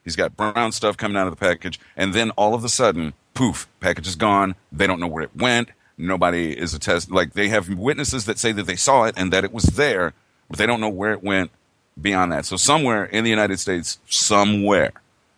He's got brown stuff coming out of the package, and then all of a sudden, poof, package is gone. They don't know where it went. Nobody is attest. Like, they have witnesses that say that they saw it and that it was there, but they don't know where it went beyond that. So somewhere in the United States, somewhere,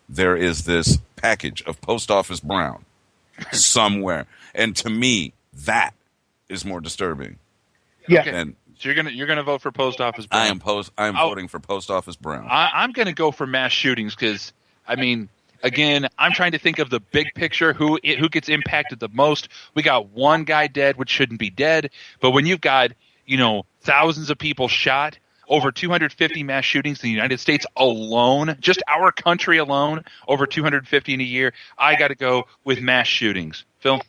there is this package of Post Office Brown. Somewhere. And to me, that is more disturbing. Yeah. Okay. So you're gonna vote for Post Office Brown. I am voting for Post Office Brown. I'm gonna go for mass shootings because, I mean, again, I'm trying to think of the big picture, who gets impacted the most. We got one guy dead, which shouldn't be dead, but when you've got, thousands of people shot, over 250 mass shootings in the United States alone, just our country alone, over 250 in a year, I got to go with mass shootings. Phil?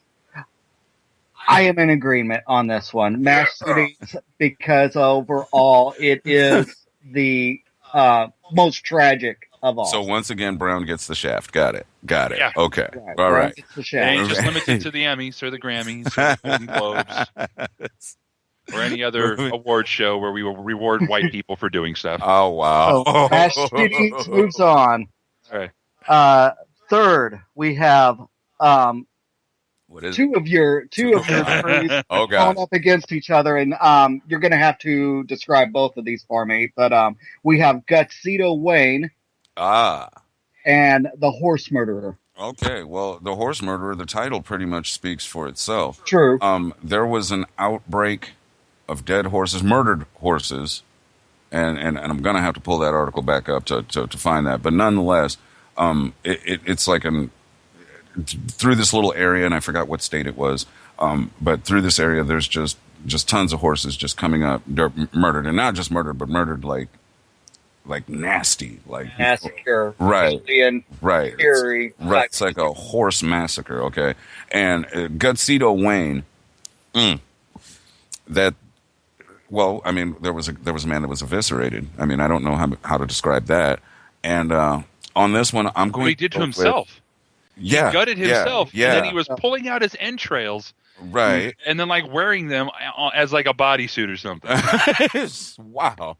I am in agreement on this one. Mass shootings, because overall it is the most tragic of all. So once again, Brown gets the shaft. Got it. Yeah. Okay. Right. All right. Gets the shaft. It ain't just limited to the Emmys or the Grammys or the Golden Globes or any other award show where we will reward white people for doing stuff. Oh, wow. So mass shootings moves on. All right. Third, we have What is two of your attorneys Oh, going God. up against each other, and you're going to have to describe both of these for me. But we have Gutsito Wayne and the Horse Murderer. Okay. Well, the Horse Murderer, the title pretty much speaks for itself. True. There was an outbreak of dead horses, murdered horses, and I'm going to have to pull that article back up to find that. But nonetheless, it's like through this little area, and I forgot what state it was, but through this area, there's just tons of horses just coming up, murdered, and not just murdered, but murdered like nasty, like Massacre. right, right, Fury. right. It's like a horse massacre. Okay, and Gutsito Wayne, that. Well, I mean, there was a man that was eviscerated. I mean, I don't know how to describe that. And on this one, I'm going. What he did to himself. He gutted himself, yeah. and then he was pulling out his entrails, right, and then like wearing them as like a bodysuit or something. Wow.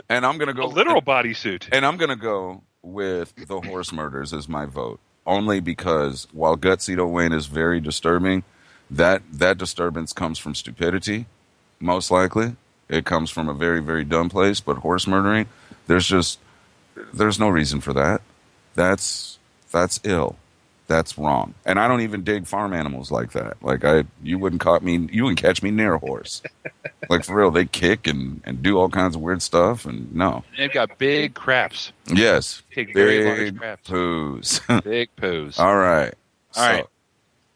And I'm gonna go a literal bodysuit. And I'm gonna go with the horse murders as my vote, only because while Gutsito Wayne is very disturbing, that disturbance comes from stupidity. Most likely, it comes from a very, very dumb place. But horse murdering, there's no reason for that. That's ill. That's wrong. And I don't even dig farm animals like that. Like you wouldn't catch me near a horse. Like for real, they kick and do all kinds of weird stuff. And no, they've got big craps. Yes, Take very large craps. Poos. Big poos. All right.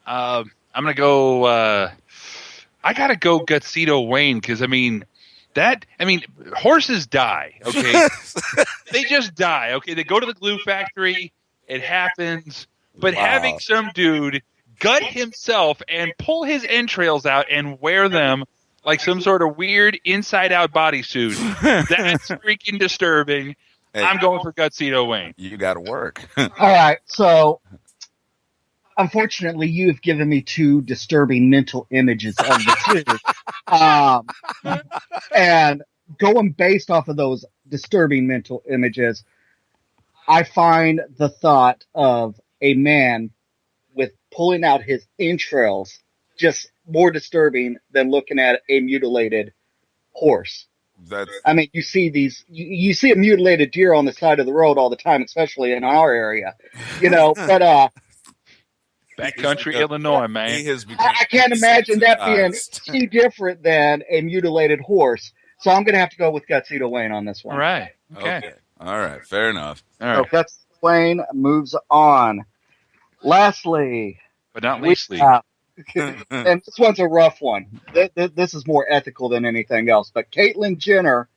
I'm gonna go. I gotta go Gutsito Wayne because horses die. Okay, they just die. Okay, they go to the glue factory. It happens. But having some dude gut himself and pull his entrails out and wear them like some sort of weird inside-out bodysuit, that's freaking disturbing. Hey, I'm going for Gutsito Wayne. You got to work. All right, so unfortunately, you've given me two disturbing mental images of the two. And going based off of those disturbing mental images, I find the thought of a man with pulling out his entrails just more disturbing than looking at a mutilated horse. You see a mutilated deer on the side of the road all the time, especially in our area, but backcountry Illinois, man. I can't imagine that being any different than a mutilated horse. So I'm going to have to go with Gutsito Wayne on this one. All right. Okay. All right. Fair enough. All right. So Gutsito Wayne moves on. Lastly, but not leastly, and this one's a rough one. This is more ethical than anything else. But Caitlyn Jenner,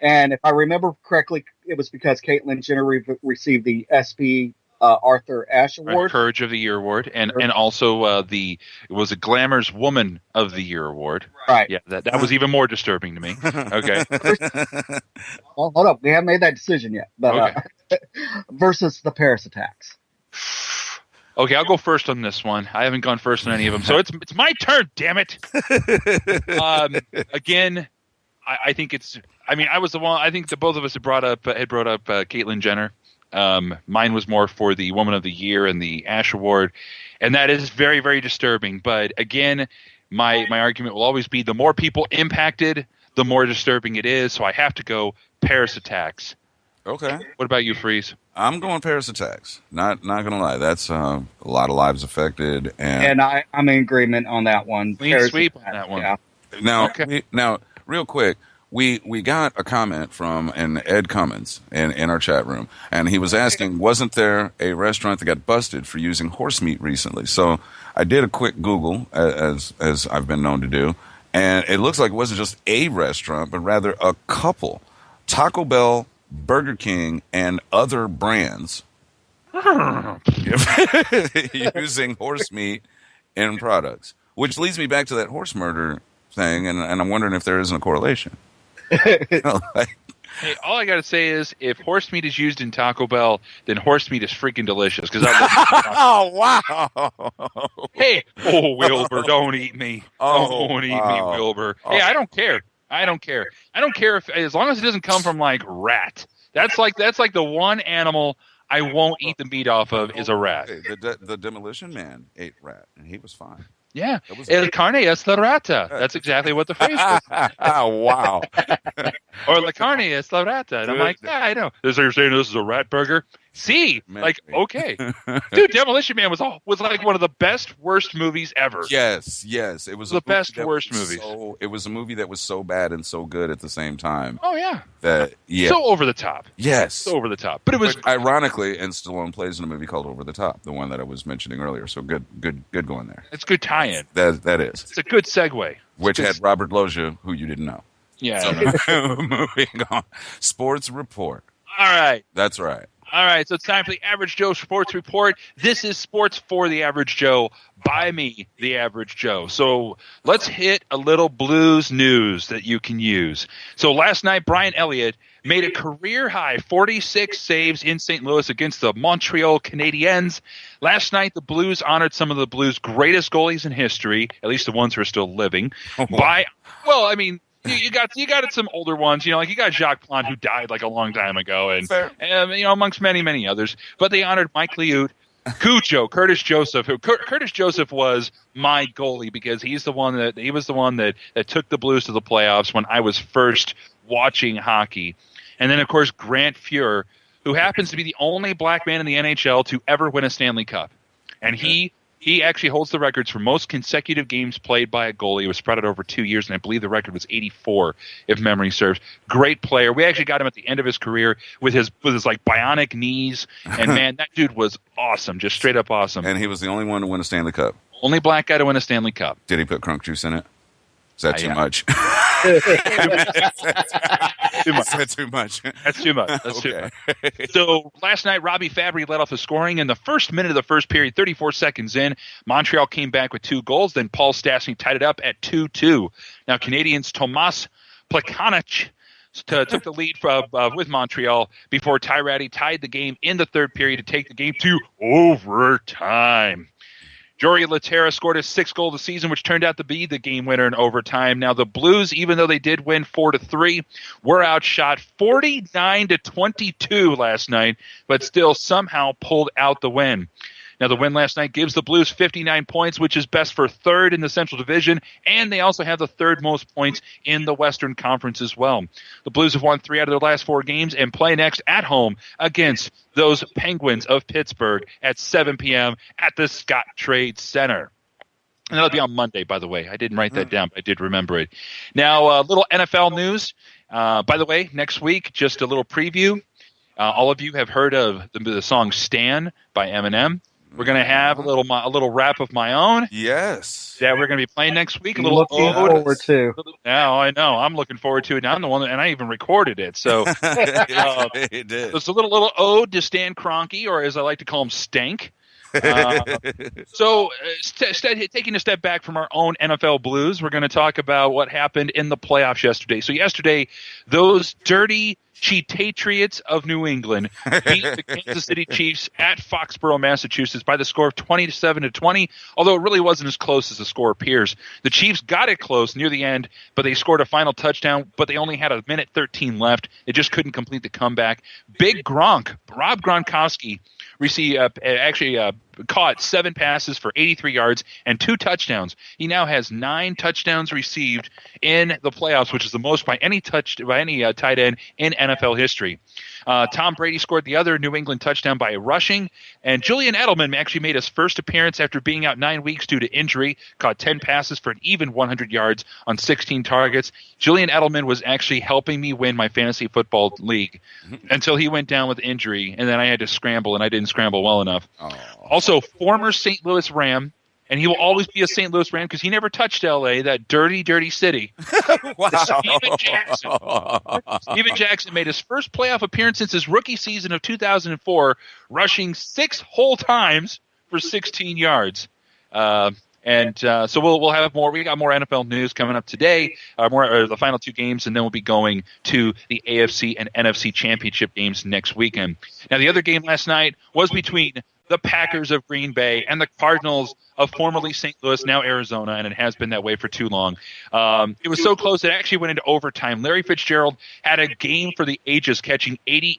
and if I remember correctly, it was because Caitlyn Jenner received the SP Arthur Ashe Award, Courage of the Year Award, and also it was a Glamour's Woman of the Year Award. Right. Yeah, that was even more disturbing to me. Okay. Well, hold up, we haven't made that decision yet. But versus the Paris attacks. Okay, I'll go first on this one. I haven't gone first on any of them, so it's my turn. Damn it! Again, I think it's. I mean, I was the one. I think the both of us had brought up Caitlyn Jenner. Mine was more for the Woman of the Year and the Ash Award, and that is very, very disturbing. But again, my argument will always be the more people impacted, the more disturbing it is. So I have to go Paris Attacks. Okay. What about you, Freeze? I'm going Paris Attacks. Not gonna lie, that's a lot of lives affected, And I'm in agreement on that one. Clean Paris sweep on Attacks, that one. yeah. now Okay. now real quick. We got a comment from an Ed Cummins in our chat room, and he was asking, wasn't there a restaurant that got busted for using horse meat recently? So I did a quick Google, as I've been known to do, and it looks like it wasn't just a restaurant, but rather a couple. Taco Bell, Burger King, and other brands using horse meat in products, which leads me back to that horse murder thing, and I'm wondering if there isn't a correlation. Hey, all I got to say is, if horse meat is used in Taco Bell, then horse meat is freaking delicious. Because Oh, wow. Hey, Wilbur, don't eat me. Don't eat me, Wilbur. Hey, I don't care. I don't care if, as long as it doesn't come from like rat. That's like the one animal I won't eat the meat off of is a rat. The Demolition Man ate rat, and he was fine. Yeah, el carne es la rata. That's exactly what the phrase was. Oh, wow. Or la carne es la rata. And I'm like, yeah, I know. So you're saying this is a rat burger? See, like, okay, dude, Demolition Man was like one of the best worst movies ever. Yes, it was the best worst movies. It was a movie that was so bad and so good at the same time. Oh yeah, so over the top. Yes, so over the top. But it was ironically, and Stallone plays in a movie called Over the Top, the one that I was mentioning earlier. So good going there. It's good tie-in. That is. It's a good segue. Which had Robert Loggia, who you didn't know. Yeah. So, moving on. Sports Report. All right. That's right. All right, so it's time for the Average Joe Sports Report. This is sports for the Average Joe, by me, the Average Joe. So let's hit a little Blues news that you can use. So last night, Brian Elliott made a career-high 46 saves in St. Louis against the Montreal Canadiens. Last night, the Blues honored some of the Blues' greatest goalies in history, at least the ones who are still living, You got some older ones, like you got Jacques Plante, who died like a long time ago, and amongst many, many others. But they honored Mike Liut, Cujo, Curtis Joseph. Curtis Joseph was my goalie because he was the one that took the Blues to the playoffs when I was first watching hockey. And then of course Grant Fuhr, who happens to be the only black man in the NHL to ever win a Stanley Cup, and he actually holds the records for most consecutive games played by a goalie. It was spread out over 2 years, and I believe the record was 84, if memory serves. Great player. We actually got him at the end of his career with his like bionic knees, and man, that dude was awesome, just straight up awesome. And he was the only one to win a Stanley Cup. Only black guy to win a Stanley Cup. Did he put crunk juice in it? Is that too much? That's too much. That's too much. So last night, Robbie Fabry led off the scoring in the first minute of the first period, 34 seconds in. Montreal came back with 2 goals. Then Paul Stastny tied it up at 2-2. Now, Canadians' Tomas Plekanec took the lead with Montreal before Ty Ratty tied the game in the third period to take the game to overtime. Jory Laterra scored his 6th goal of the season, which turned out to be the game winner in overtime. Now, the Blues, even though they did win 4-3, were outshot 49-22 last night, but still somehow pulled out the win. Now, the win last night gives the Blues 59 points, which is best for 3rd in the Central Division, and they also have the 3rd most points in the Western Conference as well. The Blues have won 3 out of their last 4 games and play next at home against those Penguins of Pittsburgh at 7 p.m. at the Scott Trade Center. And that'll be on Monday, by the way. I didn't write that down, but I did remember it. Now, a little NFL news. By the way, next week, just a little preview. All of you have heard of the song Stan by Eminem. We're going to have a little rap of my own. Yes. That we're going to be playing next week. Looking forward to. Now, I know. I'm looking forward to it. I'm the one and I even recorded it. So it did. It's a little ode to Stan Kroenke, or as I like to call him, Stank. So, taking a step back from our own NFL Blues, we're going to talk about what happened in the playoffs yesterday. So yesterday, those dirty Cheatatriots of New England beat the Kansas City Chiefs at Foxborough, Massachusetts by the score of 27-20, although it really wasn't as close as the score appears. The Chiefs got it close near the end, but they scored a final touchdown, but they only had a minute 13 left. They just couldn't complete the comeback. Big Gronk, Rob Gronkowski, caught 7 passes for 83 yards and 2 touchdowns. He now has 9 touchdowns received in the playoffs, which is the most by any tight end in NFL history. Tom Brady scored the other New England touchdown by rushing, and Julian Edelman actually made his first appearance after being out 9 weeks due to injury, caught 10 passes for an even 100 yards on 16 targets. Julian Edelman was actually helping me win my fantasy football league until he went down with injury, and then I had to scramble, and I didn't scramble well enough. Also, former St. Louis Ram, and he will always be a St. Louis Ram because he never touched L.A., that dirty, dirty city. Wow. Steven Jackson made his first playoff appearance since his rookie season of 2004, rushing 6 whole times for 16 yards. So we'll have more. We got more NFL news coming up today, the final 2 games, and then we'll be going to the AFC and NFC championship games next weekend. Now, the other game last night was between the Packers of Green Bay and the Cardinals of formerly St. Louis, now Arizona, and it has been that way for too long. It was so close it actually went into overtime. Larry Fitzgerald had a game for the ages, catching 8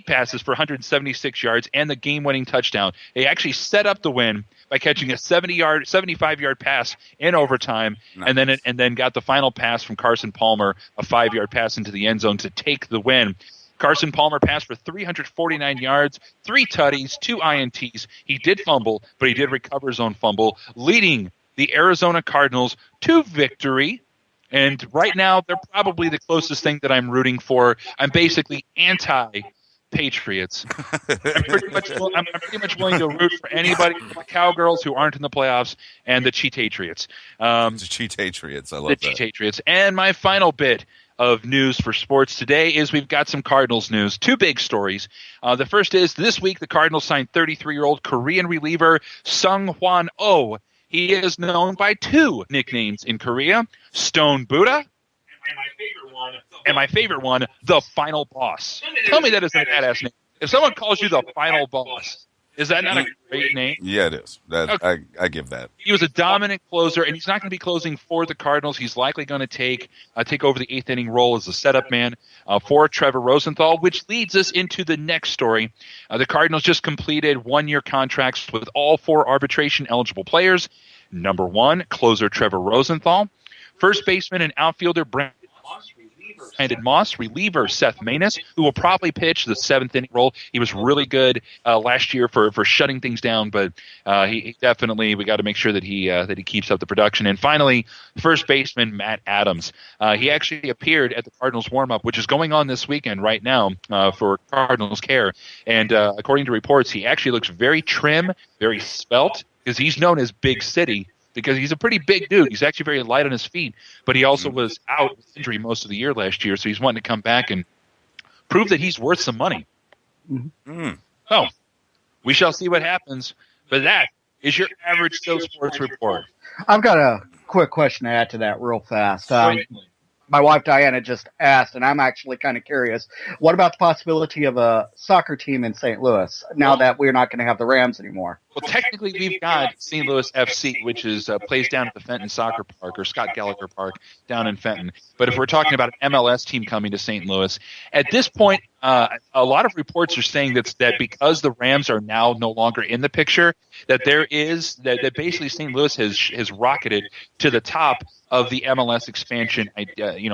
passes for 176 yards and the game-winning touchdown. They actually set up the win by catching a 75-yard pass in overtime, nice. and then got the final pass from Carson Palmer, a 5-yard pass into the end zone to take the win. Carson Palmer passed for 349 yards, 3 tutties, 2 INTs. He did fumble, but he did recover his own fumble, leading the Arizona Cardinals to victory. And right now, they're probably the closest thing that I'm rooting for. I'm basically anti-Patriots. I'm pretty much willing to root for anybody, the Cowgirls who aren't in the playoffs, and the Cheatatriots. The Cheatatriots, I love that. The Cheatatriots. And my final bit of news for sports today is we've got some Cardinals news. 2 big stories. The first is this week the Cardinals signed 33-year-old Korean reliever Sung Hwan Oh. He is known by 2 nicknames in Korea, Stone Buddha, and my favorite one, the Final Boss. Tell me that isn't a badass name. If someone calls you the Final Boss, is that not a great name? Yeah, it is. Okay. I give that. He was a dominant closer, and he's not going to be closing for the Cardinals. He's likely going to take over the 8th inning role as a setup man for Trevor Rosenthal, which leads us into the next story. The Cardinals just completed 1-year contracts with all 4 arbitration-eligible players. Number 1, closer Trevor Rosenthal. First baseman and outfielder Brandon Moss, reliever Seth Maness, who will probably pitch the 7th inning role. He was really good last year for shutting things down, but he definitely, we got to make sure that he keeps up the production. And finally, first baseman Matt Adams. He actually appeared at the Cardinals warm-up, which is going on this weekend right now for Cardinals Care. And according to reports, he actually looks very trim, very svelte, because he's known as Big City, because he's a pretty big dude. He's actually very light on his feet, but he also was out with injury most of the year last year, so he's wanting to come back and prove that he's worth some money. Mm-hmm. So, we shall see what happens, but that is your average Joe Sports Report. I've got a quick question to add to that real fast. My wife Diana just asked, and I'm actually kind of curious, what about the possibility of a soccer team in St. Louis now that we're not going to have the Rams anymore? Well, technically, we've got St. Louis FC, which is plays down at the Fenton Soccer Park, or Scott Gallagher Park, down in Fenton. But if we're talking about an MLS team coming to St. Louis, at this point, a lot of reports are saying that because the Rams are now no longer in the picture, that basically St. Louis has rocketed to the top of the MLS expansion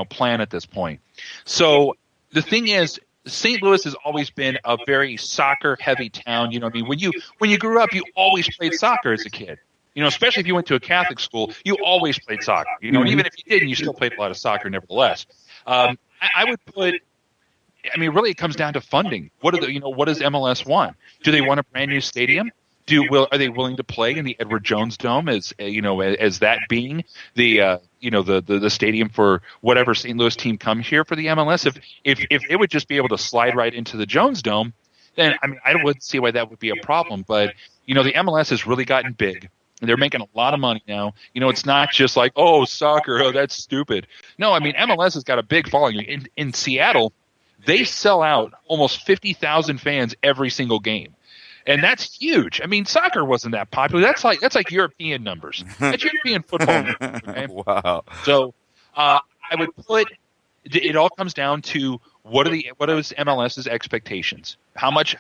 plan at this point. So the thing is, St. Louis has always been a very soccer-heavy town. You know what I mean? When you grew up, you always played soccer as a kid. You know, especially if you went to a Catholic school, you always played soccer. You know, and even if you didn't, you still played a lot of soccer nevertheless. I would put. I mean, really, it comes down to funding. What does MLS want? Do they want a brand new stadium? Are they willing to play in the Edward Jones Dome as that being the stadium for whatever St. Louis team comes here for the MLS? If they would just be able to slide right into the Jones Dome, then I mean, I wouldn't see why that would be a problem. But the MLS has really gotten big. They're making a lot of money now. It's not just like, oh, soccer, oh, that's stupid. No, I mean, MLS has got a big following. In Seattle, they sell out almost 50,000 fans every single game. And that's huge. I mean, soccer wasn't that popular. That's like European numbers. That's European football numbers. Okay? Wow. So I would put it all comes down to what is MLS's expectations? How much